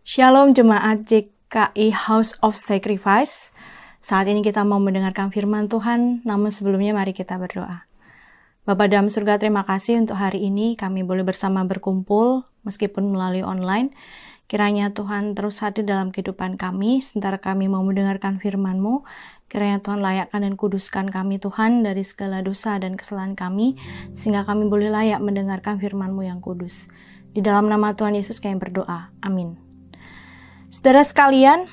Shalom jemaat JKI House of Sacrifice. Saat ini kita mau mendengarkan firman Tuhan, namun sebelumnya mari kita berdoa. Bapa dalam surga, terima kasih untuk hari ini kami boleh bersama berkumpul meskipun melalui online. Kiranya Tuhan terus hadir dalam kehidupan kami, sementara kami mau mendengarkan firman-Mu. Kiranya Tuhan layakkan dan kuduskan kami Tuhan dari segala dosa dan kesalahan kami, sehingga kami boleh layak mendengarkan firman-Mu yang kudus. Di dalam nama Tuhan Yesus kami berdoa. Amin. Saudara sekalian,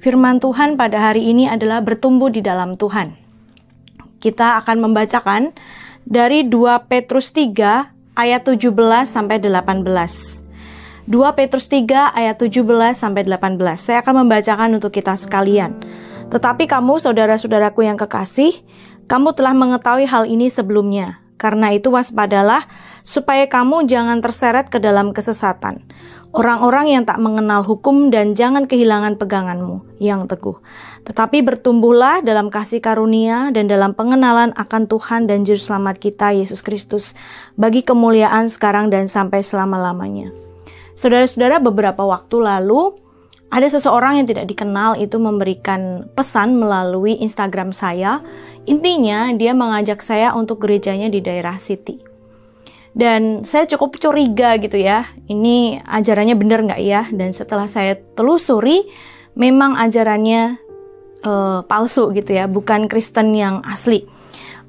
firman Tuhan pada hari ini adalah bertumbuh di dalam Tuhan. Kita akan membacakan dari 2 Petrus 3 ayat 17 sampai 18. 2 Petrus 3 ayat 17 sampai 18. Saya akan membacakan untuk kita sekalian. Tetapi kamu saudara-saudaraku yang kekasih, kamu telah mengetahui hal ini sebelumnya. Karena itu waspadalah supaya kamu jangan terseret ke dalam kesesatan orang-orang yang tak mengenal hukum, dan jangan kehilangan peganganmu yang teguh. Tetapi bertumbuhlah dalam kasih karunia dan dalam pengenalan akan Tuhan dan Juru Selamat kita, Yesus Kristus, bagi kemuliaan sekarang dan sampai selama-lamanya. Saudara-saudara, beberapa waktu lalu, ada seseorang yang tidak dikenal itu memberikan pesan melalui Instagram saya. Intinya, dia mengajak saya untuk gerejanya di daerah City. Dan saya cukup curiga gitu ya, ini ajarannya benar nggak ya? Dan setelah saya telusuri, memang ajarannya palsu gitu ya, bukan Kristen yang asli.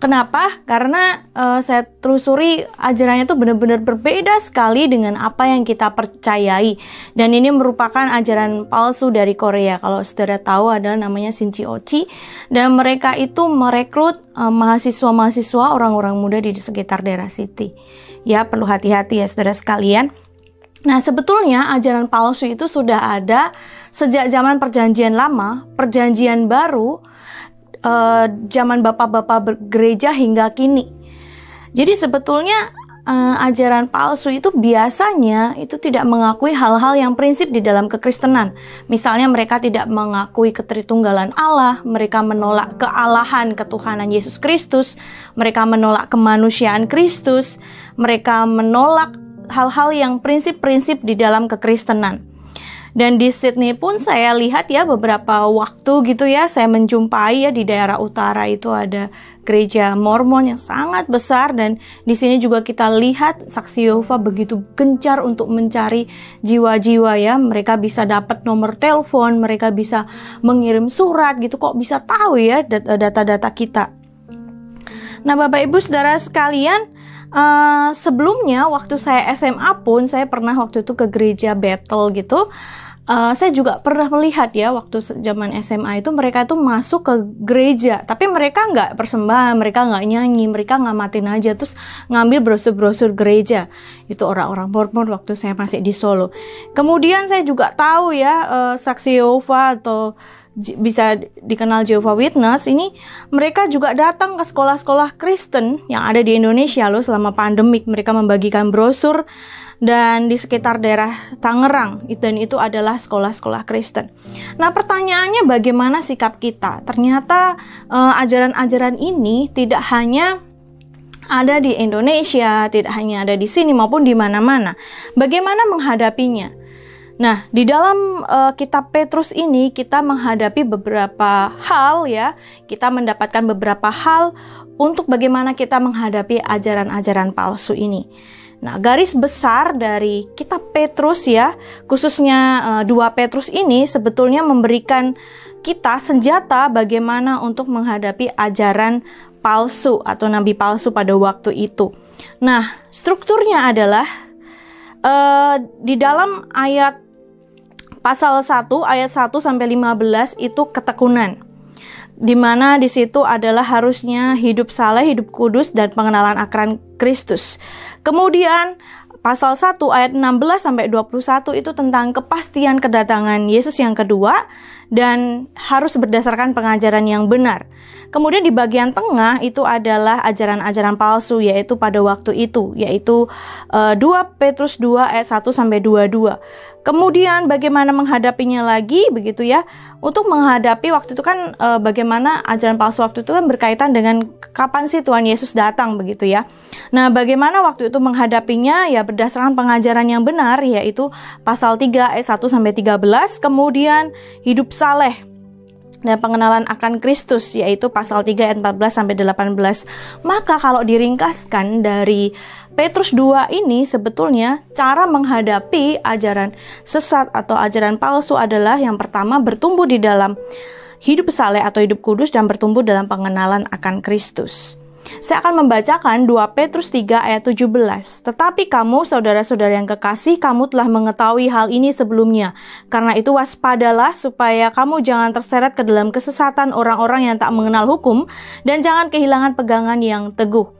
Kenapa? Karena saya telusuri ajarannya itu benar-benar berbeda sekali dengan apa yang kita percayai. Dan ini merupakan ajaran palsu dari Korea. Kalau saudara tahu adalah namanya Shincheonji. Dan mereka itu merekrut mahasiswa-mahasiswa orang-orang muda di sekitar daerah City. Ya, perlu hati-hati ya saudara sekalian. Nah, sebetulnya ajaran palsu itu sudah ada sejak zaman perjanjian lama, perjanjian baru, zaman bapak-bapak bergereja hingga kini. Jadi sebetulnya ajaran palsu itu biasanya itu tidak mengakui hal-hal yang prinsip di dalam kekristenan. Misalnya mereka tidak mengakui ketritunggalan Allah, mereka menolak kealahan ketuhanan Yesus Kristus, mereka menolak kemanusiaan Kristus, mereka menolak hal-hal yang prinsip-prinsip di dalam kekristenan. Dan di Sydney pun saya lihat ya beberapa waktu gitu ya, saya menjumpai ya di daerah utara itu ada gereja Mormon yang sangat besar, dan di sini juga kita lihat saksi Yehova begitu gencar untuk mencari jiwa-jiwa ya. Mereka bisa dapat nomor telepon, mereka bisa mengirim surat gitu, kok bisa tahu ya data-data kita. Nah, Bapak Ibu Saudara sekalian, sebelumnya waktu saya SMA pun saya pernah waktu itu ke gereja Bethel gitu. Saya juga pernah melihat ya waktu zaman SMA itu mereka itu masuk ke gereja, tapi mereka nggak persembahan, mereka nggak nyanyi, mereka ngamatin aja, terus ngambil brosur-brosur gereja. Itu orang-orang Mormon waktu saya masih di Solo. Kemudian saya juga tahu ya saksi Yehova atau bisa dikenal Jehovah Witness ini, mereka juga datang ke sekolah-sekolah Kristen yang ada di Indonesia loh selama pandemik. Mereka membagikan brosur dan di sekitar daerah Tangerang, dan itu adalah sekolah-sekolah Kristen. Nah, pertanyaannya bagaimana sikap kita? Ternyata ajaran-ajaran ini tidak hanya ada di Indonesia, tidak hanya ada di sini maupun di mana-mana. Bagaimana menghadapinya? Nah, di dalam kitab Petrus ini kita menghadapi beberapa hal ya. Kita mendapatkan beberapa hal untuk bagaimana kita menghadapi ajaran-ajaran palsu ini. Nah, garis besar dari kitab Petrus ya, khususnya 2 Petrus ini sebetulnya memberikan kita senjata bagaimana untuk menghadapi ajaran palsu atau nabi palsu pada waktu itu. Nah, strukturnya adalah di dalam ayat pasal 1 ayat 1 sampai 15 itu ketekunan. Di mana di situ adalah harusnya hidup saleh, hidup kudus, dan pengenalan akan Kristus. Kemudian pasal 1 ayat 16 sampai 21 itu tentang kepastian kedatangan Yesus yang kedua dan harus berdasarkan pengajaran yang benar. kemudian di bagian tengah itu adalah ajaran-ajaran palsu, yaitu pada waktu itu, yaitu 2 Petrus 2 ayat 1 sampai 22. Kemudian bagaimana menghadapinya lagi begitu ya. Untuk menghadapi waktu itu kan bagaimana ajaran palsu waktu itu kan berkaitan dengan kapan sih Tuhan Yesus datang begitu ya. Nah, bagaimana waktu itu menghadapinya ya berdasarkan pengajaran yang benar, yaitu pasal 3 ayat 1 sampai 13, kemudian hidup saleh dan pengenalan akan Kristus, yaitu pasal 3 ayat 14 sampai 18. Maka kalau diringkaskan dari Petrus 2 ini, sebetulnya cara menghadapi ajaran sesat atau ajaran palsu adalah yang pertama bertumbuh di dalam hidup saleh atau hidup kudus dan bertumbuh dalam pengenalan akan Kristus. Saya akan membacakan 2 Petrus 3 ayat 17. Tetapi kamu, saudara-saudara yang kekasih, kamu telah mengetahui hal ini sebelumnya. Karena itu waspadalah supaya kamu jangan terseret ke dalam kesesatan orang-orang yang tak mengenal hukum dan jangan kehilangan pegangan yang teguh.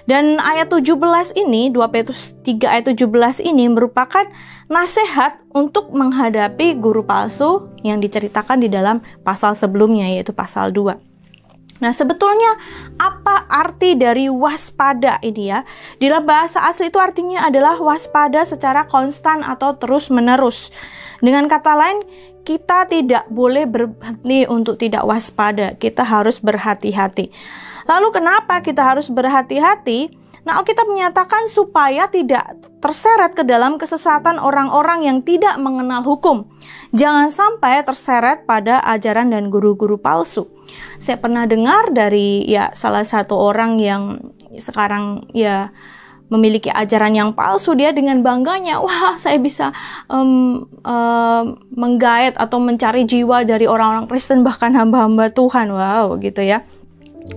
Dan ayat 17 ini, 2 Petrus 3 ayat 17 ini merupakan nasihat untuk menghadapi guru palsu yang diceritakan di dalam pasal sebelumnya, yaitu pasal 2. Nah, sebetulnya apa arti dari waspada ini ya? Di dalam bahasa asli itu artinya adalah waspada secara konstan atau terus-menerus. Dengan kata lain, kita tidak boleh berhenti untuk tidak waspada. Kita harus berhati-hati. Lalu kenapa kita harus berhati-hati? Nah, Alkitab menyatakan supaya tidak terseret ke dalam kesesatan orang-orang yang tidak mengenal hukum. Jangan sampai terseret pada ajaran dan guru-guru palsu. Saya pernah dengar dari salah satu orang yang sekarang memiliki ajaran yang palsu. Dia dengan bangganya, wah saya bisa menggait atau mencari jiwa dari orang-orang Kristen, bahkan hamba-hamba Tuhan. Wow, gitu ya.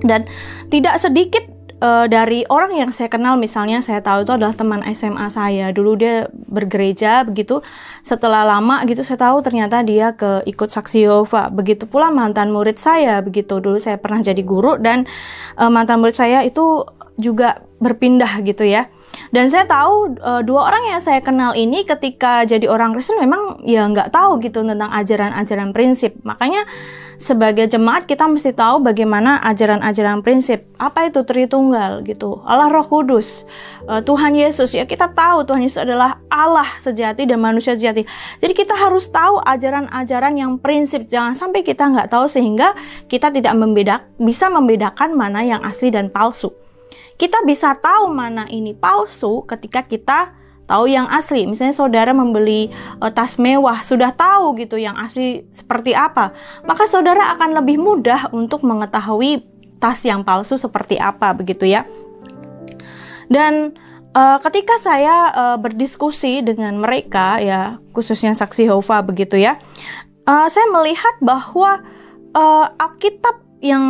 Dan tidak sedikit dari orang yang saya kenal, misalnya saya tahu itu adalah teman SMA saya. Dulu dia bergereja begitu, setelah lama gitu saya tahu ternyata dia ikut Saksi Yehova. Begitu pula mantan murid saya begitu. Dulu saya pernah jadi guru dan mantan murid saya itu juga berpindah gitu ya. Dan saya tahu 2 orang yang saya kenal ini ketika jadi orang Kristen memang nggak tahu gitu tentang ajaran-ajaran prinsip. Makanya sebagai jemaat kita mesti tahu bagaimana ajaran-ajaran prinsip. Apa itu Tritunggal gitu, Allah Roh Kudus, Tuhan Yesus ya, kita tahu Tuhan Yesus adalah Allah sejati dan manusia sejati. Jadi kita harus tahu ajaran-ajaran yang prinsip. Jangan sampai kita nggak tahu sehingga kita tidak bisa membedakan mana yang asli dan palsu. Kita bisa tahu mana ini palsu ketika kita tahu yang asli. Misalnya saudara membeli tas mewah, sudah tahu gitu yang asli seperti apa, maka saudara akan lebih mudah untuk mengetahui tas yang palsu seperti apa begitu ya. Dan ketika saya berdiskusi dengan mereka ya, khususnya Saksi Yehova begitu ya, saya melihat bahwa Alkitab yang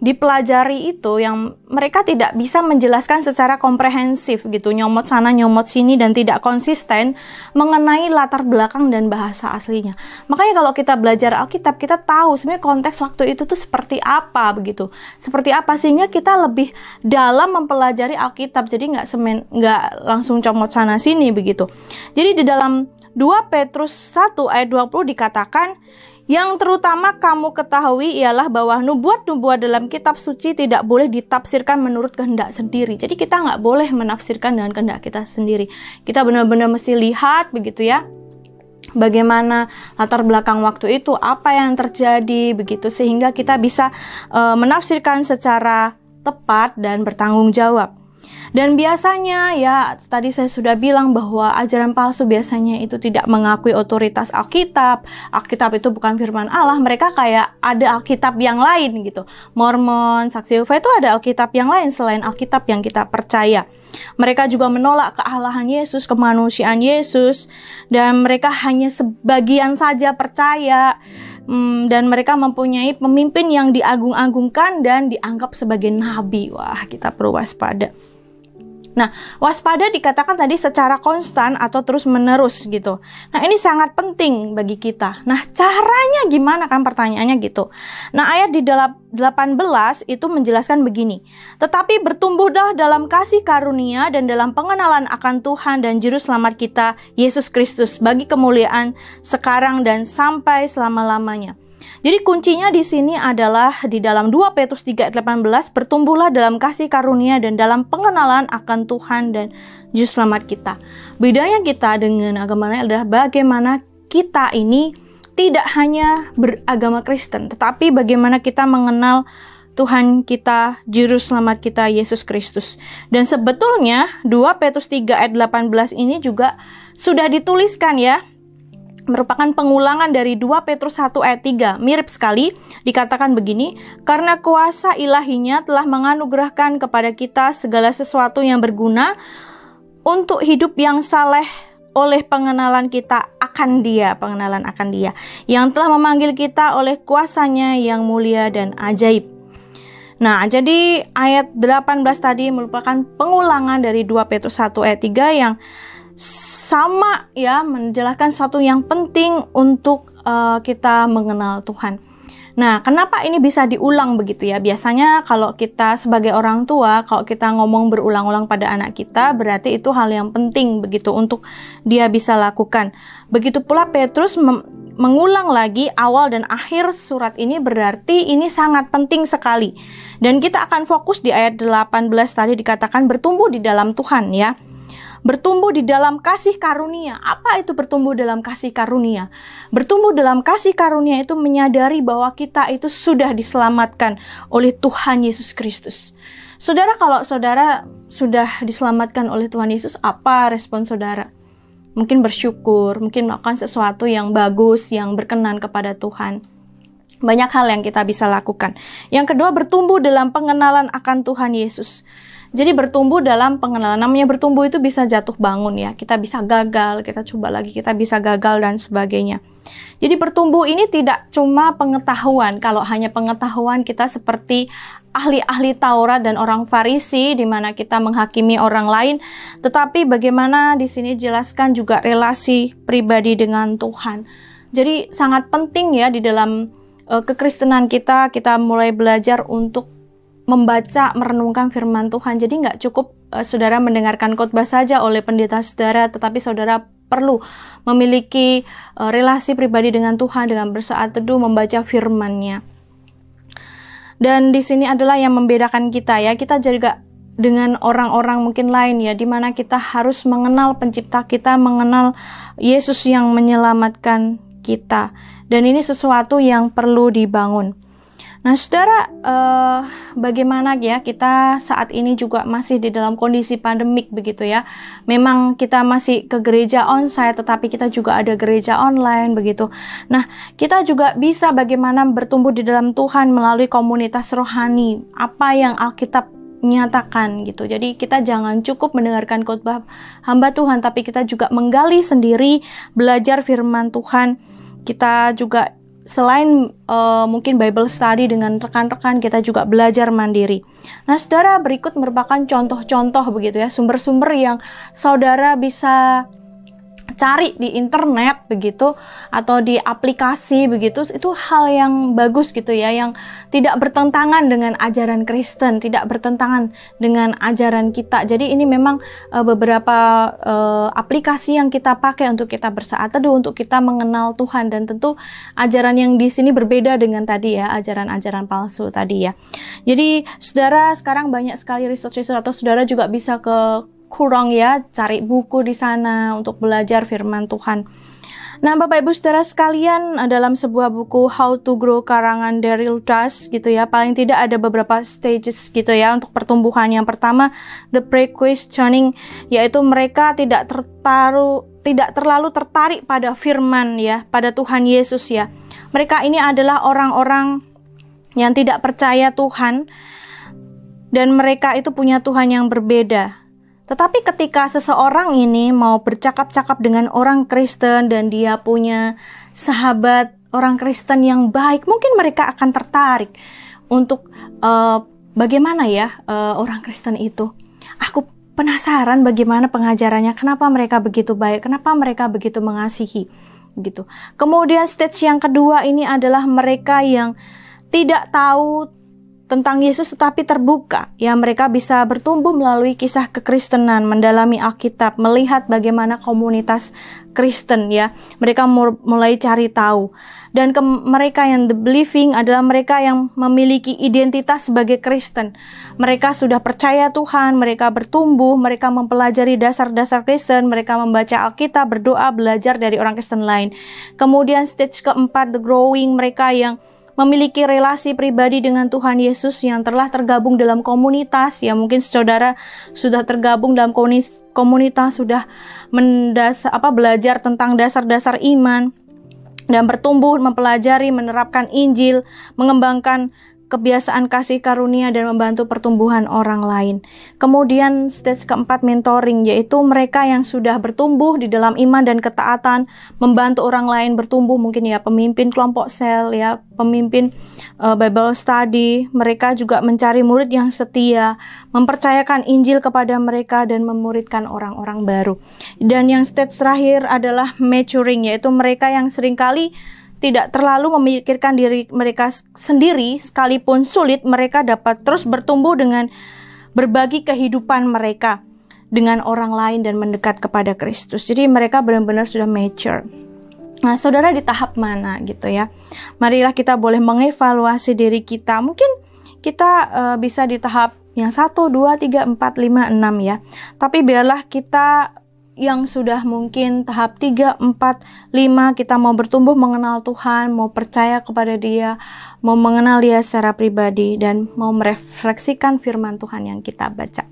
dipelajari itu yang mereka tidak bisa menjelaskan secara komprehensif gitu, nyomot sana nyomot sini dan tidak konsisten mengenai latar belakang dan bahasa aslinya. Makanya kalau kita belajar Alkitab, kita tahu sebenarnya konteks waktu itu tuh seperti apa begitu, seperti apa, sehingga kita lebih dalam mempelajari Alkitab. Jadi nggak langsung comot sana sini begitu. Jadi di dalam 2 Petrus 1 ayat 20 dikatakan, yang terutama kamu ketahui ialah bahwa nubuat-nubuat dalam kitab suci tidak boleh ditafsirkan menurut kehendak sendiri. Jadi kita nggak boleh menafsirkan dengan kehendak kita sendiri. Kita benar-benar mesti lihat begitu ya, bagaimana latar belakang waktu itu, apa yang terjadi begitu, sehingga kita bisa menafsirkan secara tepat dan bertanggung jawab. Dan biasanya ya tadi saya sudah bilang bahwa ajaran palsu biasanya itu tidak mengakui otoritas Alkitab. Alkitab itu bukan firman Allah. Mereka kayak ada Alkitab yang lain gitu. Mormon, Saksi Yehova itu ada Alkitab yang lain selain Alkitab yang kita percaya. Mereka juga menolak kealahan Yesus, kemanusiaan Yesus, dan mereka hanya sebagian saja percaya. Dan mereka mempunyai pemimpin yang diagung-agungkan dan dianggap sebagai nabi. Wah, kita perlu waspada. Nah, waspada dikatakan tadi secara konstan atau terus-menerus gitu. Nah, ini sangat penting bagi kita. Nah, caranya gimana kan pertanyaannya gitu. Nah, ayat di 18 itu menjelaskan begini. Tetapi bertumbuhlah dalam kasih karunia dan dalam pengenalan akan Tuhan dan Juru Selamat kita, Yesus Kristus, bagi kemuliaan sekarang dan sampai selama-lamanya. Jadi kuncinya di sini adalah di dalam 2 Petrus 3 ayat 18, bertumbuhlah dalam kasih karunia dan dalam pengenalan akan Tuhan dan juru selamat kita. Bedanya kita dengan agama lain adalah bagaimana kita ini tidak hanya beragama Kristen, tetapi bagaimana kita mengenal Tuhan kita, Juru Selamat kita, Yesus Kristus. Dan sebetulnya 2 Petrus 3 ayat 18 ini juga sudah dituliskan ya, merupakan pengulangan dari 2 Petrus 1 ayat 3. Mirip sekali, dikatakan begini, karena kuasa ilahinya telah menganugerahkan kepada kita segala sesuatu yang berguna untuk hidup yang saleh oleh pengenalan kita akan Dia, pengenalan akan Dia, yang telah memanggil kita oleh kuasanya yang mulia dan ajaib. Nah, jadi ayat 18 tadi merupakan pengulangan dari 2 Petrus 1 ayat 3 yang sama ya, menjelaskan sesuatu yang penting untuk kita mengenal Tuhan. Nah, kenapa ini bisa diulang begitu ya? Biasanya kalau kita sebagai orang tua, kalau kita ngomong berulang-ulang pada anak kita, berarti itu hal yang penting begitu untuk dia bisa lakukan. Begitu pula Petrus mengulang lagi awal dan akhir surat ini, berarti ini sangat penting sekali. Dan kita akan fokus di ayat 18 tadi, dikatakan bertumbuh di dalam Tuhan ya. Bertumbuh di dalam kasih karunia. Apa itu bertumbuh dalam kasih karunia? Bertumbuh dalam kasih karunia itu menyadari bahwa kita itu sudah diselamatkan oleh Tuhan Yesus Kristus. Saudara, kalau saudara sudah diselamatkan oleh Tuhan Yesus, apa respon saudara? Mungkin bersyukur, mungkin melakukan sesuatu yang bagus, yang berkenan kepada Tuhan. Banyak hal yang kita bisa lakukan. Yang kedua, bertumbuh dalam pengenalan akan Tuhan Yesus. Jadi bertumbuh dalam pengenalan, namanya bertumbuh itu bisa jatuh bangun ya, kita bisa gagal, kita coba lagi, kita bisa gagal dan sebagainya. Jadi bertumbuh ini tidak cuma pengetahuan, kalau hanya pengetahuan kita seperti ahli-ahli Taurat dan orang Farisi di mana kita menghakimi orang lain, tetapi bagaimana di sini jelaskan juga relasi pribadi dengan Tuhan. Jadi sangat penting ya di dalam kekristenan kita mulai belajar untuk membaca, merenungkan firman Tuhan. Jadi nggak cukup saudara mendengarkan khotbah saja oleh pendeta saudara, tetapi saudara perlu memiliki relasi pribadi dengan Tuhan dengan bersaat teduh membaca firman-Nya. Dan di sini adalah yang membedakan kita ya. Kita juga dengan orang-orang mungkin lain ya, di mana kita harus mengenal pencipta kita, mengenal Yesus yang menyelamatkan kita. Dan ini sesuatu yang perlu dibangun. Nah, saudara, bagaimana ya kita saat ini juga masih di dalam kondisi pandemik begitu ya. Memang kita masih ke gereja onsite, tetapi kita juga ada gereja online begitu. Nah, kita juga bisa bagaimana bertumbuh di dalam Tuhan melalui komunitas rohani, apa yang Alkitab nyatakan gitu. Jadi kita jangan cukup mendengarkan khotbah hamba Tuhan, tapi kita juga menggali sendiri, belajar firman Tuhan. Kita juga selain mungkin Bible study dengan rekan-rekan, kita juga belajar mandiri. Nah, saudara, berikut merupakan contoh-contoh begitu ya, sumber-sumber yang saudara bisa cari di internet begitu atau di aplikasi begitu. Itu hal yang bagus gitu ya, yang tidak bertentangan dengan ajaran Kristen, tidak bertentangan dengan ajaran kita. Jadi ini memang beberapa aplikasi yang kita pakai untuk kita bersaat teduh, untuk kita mengenal Tuhan. Dan tentu ajaran yang di sini berbeda dengan tadi ya, ajaran-ajaran palsu tadi ya. Jadi saudara, sekarang banyak sekali resource-resource, atau saudara juga bisa ke kurang ya, cari buku di sana untuk belajar firman Tuhan. Nah, Bapak Ibu Saudara sekalian, dalam sebuah buku How to Grow karangan Daryl Das gitu ya, paling tidak ada beberapa stages gitu ya untuk pertumbuhan. Yang pertama, the pre-questioning, yaitu mereka tidak terlalu tertarik pada firman ya, pada Tuhan Yesus ya. Mereka ini adalah orang-orang yang tidak percaya Tuhan, dan mereka itu punya Tuhan yang berbeda. Tetapi ketika seseorang ini mau bercakap-cakap dengan orang Kristen dan dia punya sahabat orang Kristen yang baik, mungkin mereka akan tertarik untuk bagaimana ya orang Kristen itu. Aku penasaran bagaimana pengajarannya, kenapa mereka begitu baik, kenapa mereka begitu mengasihi gitu. Kemudian stage yang kedua ini adalah mereka yang tidak tahu tentang Yesus tetapi terbuka. Ya, mereka bisa bertumbuh melalui kisah kekristenan, mendalami Alkitab, melihat bagaimana komunitas Kristen ya. Mereka mulai cari tahu. Dan mereka yang the believing adalah mereka yang memiliki identitas sebagai Kristen. Mereka sudah percaya Tuhan, mereka bertumbuh, mereka mempelajari dasar-dasar Kristen, mereka membaca Alkitab, berdoa, belajar dari orang Kristen lain. Kemudian stage keempat, the growing, mereka yang memiliki relasi pribadi dengan Tuhan Yesus yang telah tergabung dalam komunitas. Ya, mungkin saudara sudah tergabung dalam komunitas, sudah belajar tentang dasar-dasar iman dan bertumbuh mempelajari, menerapkan Injil, mengembangkan kebiasaan kasih karunia dan membantu pertumbuhan orang lain. Kemudian stage keempat, mentoring, yaitu mereka yang sudah bertumbuh di dalam iman dan ketaatan, membantu orang lain bertumbuh, mungkin ya pemimpin kelompok sel, ya pemimpin Bible study. Mereka juga mencari murid yang setia, mempercayakan Injil kepada mereka dan memuridkan orang-orang baru. Dan yang stage terakhir adalah maturing, yaitu mereka yang seringkali tidak terlalu memikirkan diri mereka sendiri, sekalipun sulit, mereka dapat terus bertumbuh dengan berbagi kehidupan mereka dengan orang lain dan mendekat kepada Kristus. Jadi mereka benar-benar sudah mature. Nah, saudara di tahap mana gitu ya? Marilah kita boleh mengevaluasi diri kita. Mungkin kita bisa di tahap yang 1, 2, 3, 4, 5, 6 ya. Tapi biarlah kita yang sudah mungkin tahap 3, 4, 5, kita mau bertumbuh mengenal Tuhan, mau percaya kepada Dia, mau mengenal Dia secara pribadi, dan mau merefleksikan firman Tuhan yang kita baca.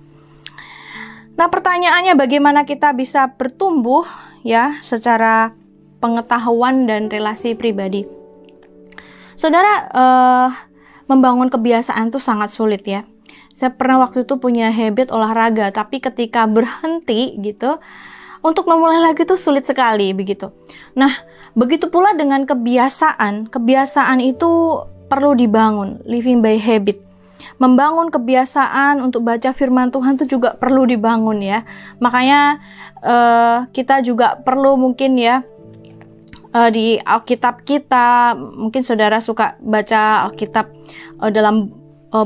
Nah, pertanyaannya bagaimana kita bisa bertumbuh ya secara pengetahuan dan relasi pribadi. Saudara, membangun kebiasaan itu sangat sulit ya. Saya pernah waktu itu punya habit olahraga, tapi ketika berhenti gitu, untuk memulai lagi itu sulit sekali begitu. Nah, begitu pula dengan kebiasaan. Kebiasaan itu perlu dibangun, living by habit. Membangun kebiasaan untuk baca firman Tuhan itu juga perlu dibangun ya. Makanya kita juga perlu mungkin ya di Alkitab kita, mungkin saudara suka baca Alkitab dalam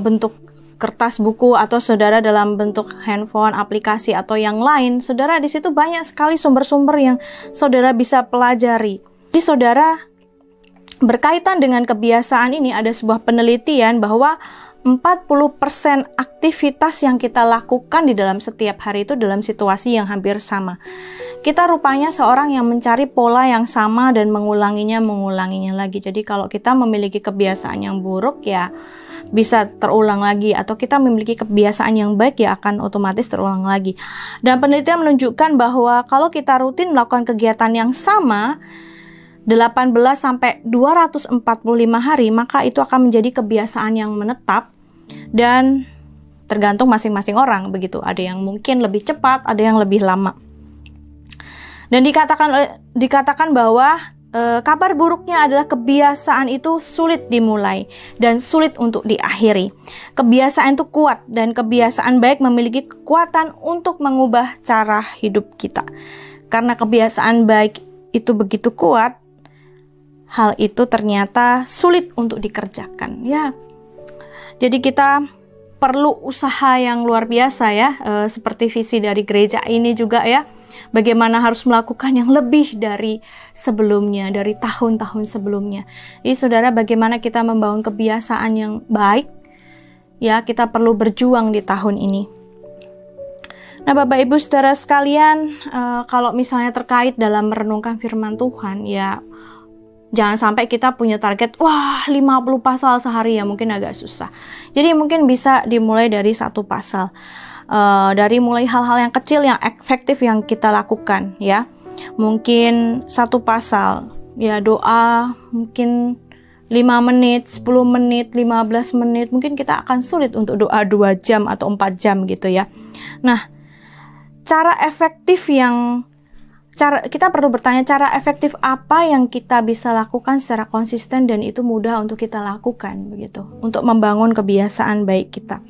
bentuk kertas buku atau saudara dalam bentuk handphone, aplikasi atau yang lain. Saudara, di situ banyak sekali sumber-sumber yang saudara bisa pelajari. Jadi saudara, berkaitan dengan kebiasaan ini ada sebuah penelitian bahwa 40% aktivitas yang kita lakukan di dalam setiap hari itu dalam situasi yang hampir sama. Kita rupanya seorang yang mencari pola yang sama dan mengulanginya lagi. Jadi kalau kita memiliki kebiasaan yang buruk ya bisa terulang lagi, atau kita memiliki kebiasaan yang baik ya akan otomatis terulang lagi. Dan penelitian menunjukkan bahwa kalau kita rutin melakukan kegiatan yang sama 18 sampai 245 hari, maka itu akan menjadi kebiasaan yang menetap dan tergantung masing-masing orang begitu. Ada yang mungkin lebih cepat, ada yang lebih lama. Dan dikatakan bahwa kabar buruknya adalah kebiasaan itu sulit dimulai dan sulit untuk diakhiri. Kebiasaan itu kuat dan kebiasaan baik memiliki kekuatan untuk mengubah cara hidup kita. Karena kebiasaan baik itu begitu kuat, hal itu ternyata sulit untuk dikerjakan ya. Jadi kita perlu usaha yang luar biasa ya, seperti visi dari gereja ini juga ya. Bagaimana harus melakukan yang lebih dari sebelumnya, dari tahun-tahun sebelumnya. Jadi saudara, bagaimana kita membangun kebiasaan yang baik, ya kita perlu berjuang di tahun ini. Nah Bapak Ibu Saudara sekalian, kalau misalnya terkait dalam merenungkan firman Tuhan, ya jangan sampai kita punya target, 50 pasal sehari ya, mungkin agak susah. Jadi mungkin bisa dimulai dari 1 pasal. Dari mulai hal-hal yang kecil yang efektif yang kita lakukan ya. Mungkin 1 pasal ya, doa mungkin 5 menit, 10 menit, 15 menit. Mungkin kita akan sulit untuk doa 2 jam atau 4 jam gitu ya. Nah, kita perlu bertanya cara efektif apa yang kita bisa lakukan secara konsisten dan itu mudah untuk kita lakukan begitu, untuk membangun kebiasaan baik kita.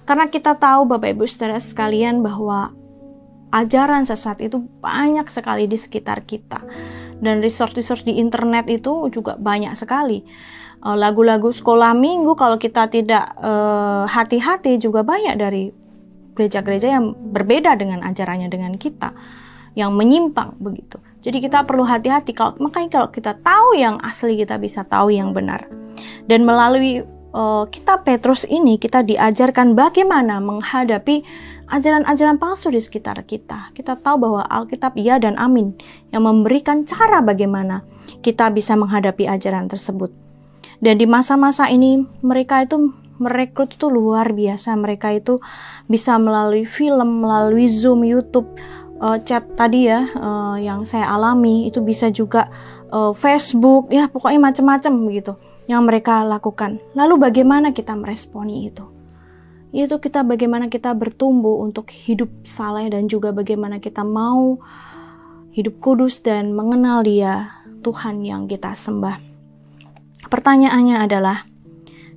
Karena kita tahu Bapak Ibu Saudara sekalian bahwa ajaran sesat itu banyak sekali di sekitar kita. Dan resource-resource di internet itu juga banyak sekali. lagu-lagu sekolah minggu, kalau kita tidak hati-hati, juga banyak dari gereja-gereja yang berbeda dengan ajarannya dengan kita, yang menyimpang begitu. Jadi kita perlu hati-hati. Makanya kalau kita tahu yang asli, kita bisa tahu yang benar. Dan melalui kitab Petrus ini, kita diajarkan bagaimana menghadapi ajaran-ajaran palsu di sekitar kita. Kita tahu bahwa Alkitab ya dan amin yang memberikan cara bagaimana kita bisa menghadapi ajaran tersebut. Dan di masa-masa ini mereka itu merekrut itu luar biasa. Mereka itu bisa melalui film, melalui Zoom, YouTube, chat tadi ya yang saya alami, itu bisa juga Facebook, ya pokoknya macam-macam begitu yang mereka lakukan. Lalu bagaimana kita meresponi itu? Yaitu bagaimana kita bertumbuh untuk hidup saleh dan juga bagaimana kita mau hidup kudus dan mengenal Dia, Tuhan yang kita sembah. Pertanyaannya adalah,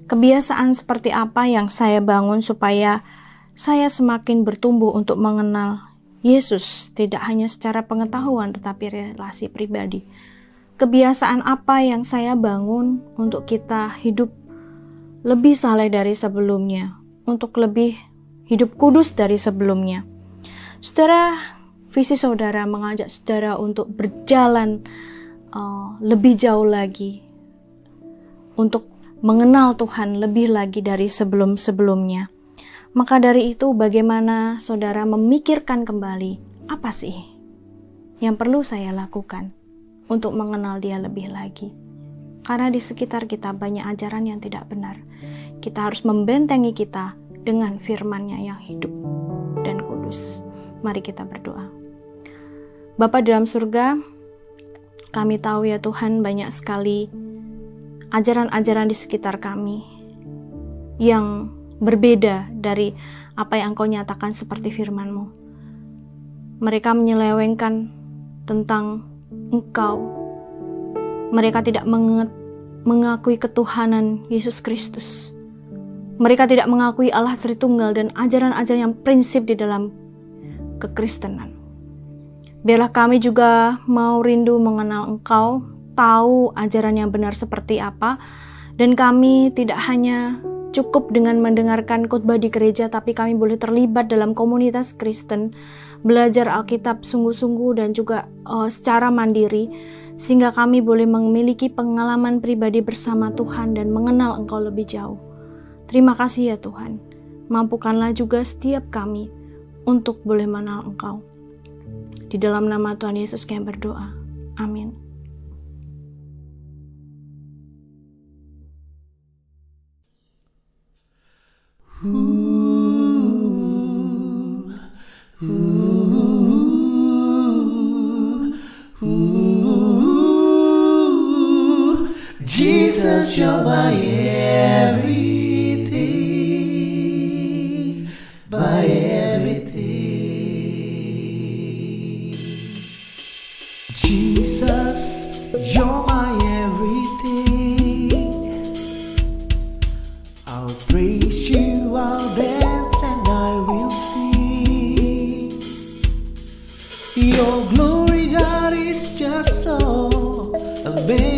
kebiasaan seperti apa yang saya bangun supaya saya semakin bertumbuh untuk mengenal Yesus, tidak hanya secara pengetahuan tetapi relasi pribadi. Kebiasaan apa yang saya bangun untuk kita hidup lebih saleh dari sebelumnya, untuk lebih hidup kudus dari sebelumnya. Saudara, visi saudara mengajak saudara untuk berjalan lebih jauh lagi, untuk mengenal Tuhan lebih lagi dari sebelum-sebelumnya. Maka dari itu, bagaimana saudara memikirkan kembali, apa sih yang perlu saya lakukan untuk mengenal Dia lebih lagi? Karena di sekitar kita banyak ajaran yang tidak benar. Kita harus membentengi kita dengan firman-Nya yang hidup dan kudus. Mari kita berdoa. Bapa dalam surga, kami tahu ya Tuhan, banyak sekali ajaran-ajaran di sekitar kami yang berbeda dari apa yang Engkau nyatakan seperti firman-Mu. Mereka menyelewengkan tentang Engkau. Mereka tidak mengakui ketuhanan Yesus Kristus. Mereka tidak mengakui Allah Tritunggal dan ajaran-ajaran yang prinsip di dalam kekristenan. Biarlah kami juga mau rindu mengenal Engkau, tahu ajaran yang benar seperti apa, dan kami tidak hanya cukup dengan mendengarkan khotbah di gereja, tapi kami boleh terlibat dalam komunitas Kristen, belajar Alkitab sungguh-sungguh dan juga secara mandiri, sehingga kami boleh memiliki pengalaman pribadi bersama Tuhan dan mengenal Engkau lebih jauh. Terima kasih ya Tuhan, mampukanlah juga setiap kami untuk boleh mengenal Engkau. Di dalam nama Tuhan Yesus kami berdoa. Amin. Jesus, you're my everything, my everything. Jesus, you're my everything. I'll praise you, I'll dance and I will sing. Your glory, God, is just so amazing.